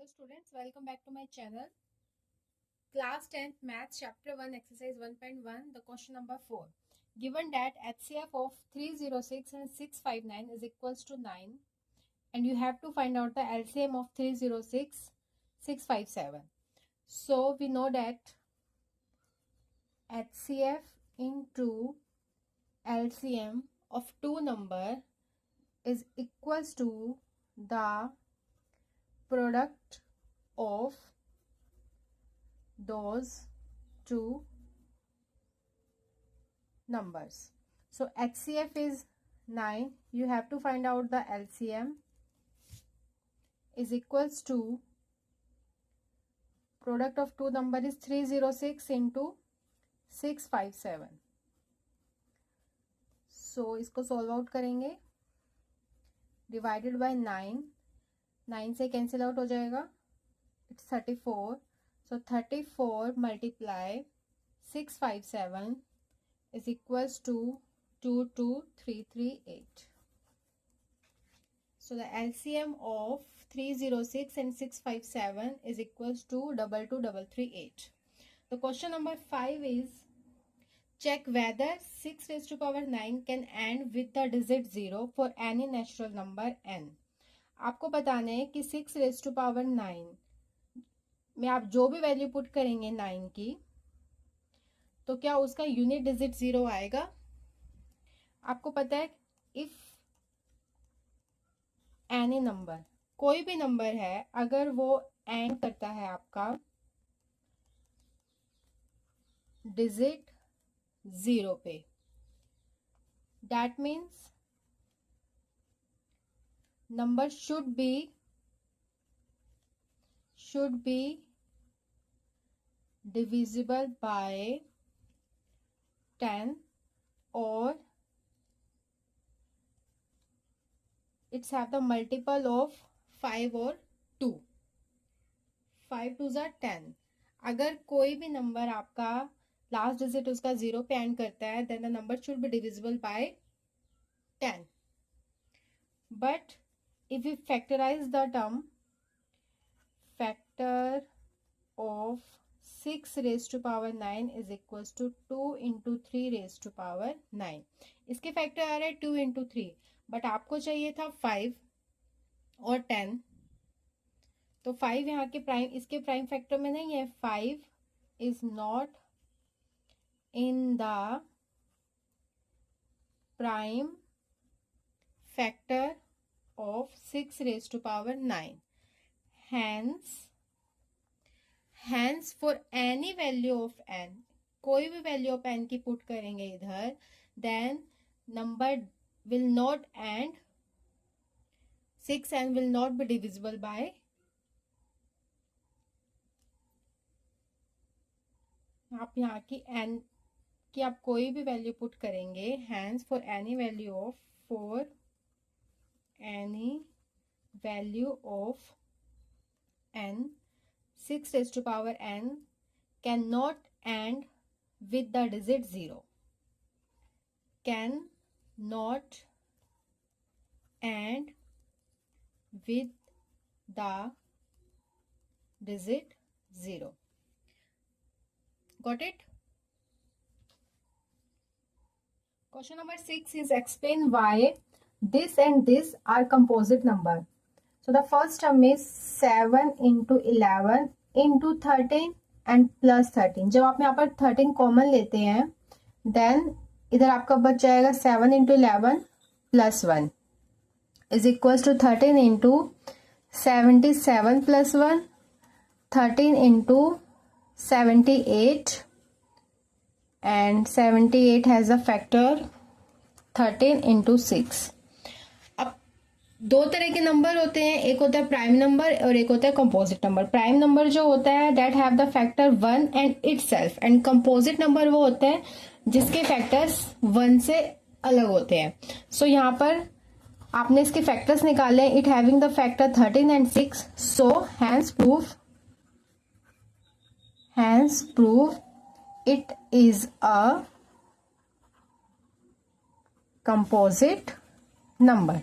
Hello students, welcome back to my channel. Class 10th Maths Chapter 1 Exercise 1.1, the question number 4. Given that HCF of 306 and 659 is equals to 9 and you have to find out the LCM of 306, 657. So we know that HCF into LCM of two number is equals to the product of those two numbers. So HCF is 9. You have to find out the LCM is equals to product of two number is 306 into 657. So इसको solve out करेंगे. Divided by 9. 9 से cancel out हो जाएगा. It's 34. So 34 multiply 657 is equals to 22338. So the LCM of 306 and 657 is equals to 22338. The question number 5 is check whether 6 raised to power 9 can end with the digit 0 for any natural number n. आपको बताना है कि 6 raised to power 9 में आप जो भी value put करेंगे 9 की तो क्या उसका यूनिट डिजिट 0 आएगा. आपको पता है इफ एनी नंबर कोई भी नंबर है अगर वो एंड करता है आपका डिजिट 0 पे that means number should be divisible by 10 or it's have the multiple of 5 or 2. 5 2s are 10. अगर कोई भी नंबर आपका लास्ट डिजिट उसका 0 पे एंड करता है then the number should be divisible by 10. But if we factorize the term factor of 6 raised to power 9 is equals to 2 into 3 raised to power 9. इसके factor आ रहे हैं 2 into 3 बट आपको चाहिए था 5 और 10 तो 5 यहाँ के प्राइम इसके प्राइम फैक्टर में नहीं है. 5 is not in the prime factor of 6 raised to power 9. Hence for any value of n कोई भी वैल्यू ऑफ n की पुट करेंगे इधर then number will not end 6n will not be divisible by आप यहाँ की n की आप कोई भी वैल्यू पुट करेंगे hence for any value of n 6 raised to power n cannot end with the digit 0. Cannot end with the digit 0. Got it? Question number 6 is explain why this and this are composite number. So the first term is 7 into 11 into 13 and plus 13. जब आप यहाँ पर 13 common लेते हैं then इधर आपका बच जाएगा 7 into 11 plus 1 is equals to 13 into 77 plus 1 13 into 78 and 78 has a factor 13 into 6. दो तरह के नंबर होते हैं, एक होता है प्राइम नंबर और एक होता है कंपोजिट नंबर. प्राइम नंबर जो होता है that have the factor 1 and itself and composite number वो होते हैं जिसके फैक्टर्स 1 से अलग होते हैं. सो यहाँ पर आपने इसके फैक्टर्स निकाले it having the factor 13 and 6. So hence prove it is a composite number.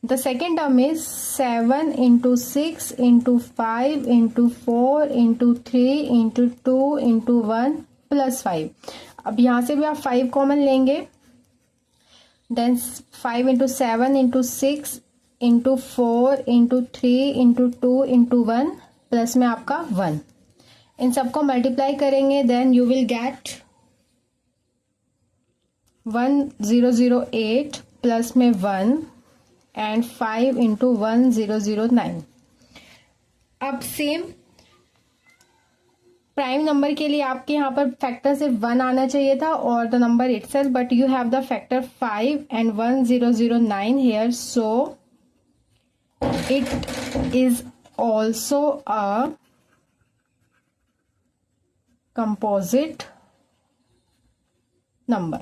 The second term is 7 into 6 into 5 into 4 into 3 into 2 into 1 plus 5. अब यहाँ से भी आप 5 कॉमन लेंगे, then 5 into 7 into 6 into 4 into 3 into 2 into 1 plus में आपका 1. इन सबको मल्टीप्लाई करेंगे, then you will get 1008 plus में 1 एंड 5 इंटू 1009. अब सेम प्राइम नंबर के लिए आपके यहाँ पर फैक्टर सिर्फ 1 आना चाहिए था और the number itself, but you have the factor 5 and 1009 here, so it is also a composite number.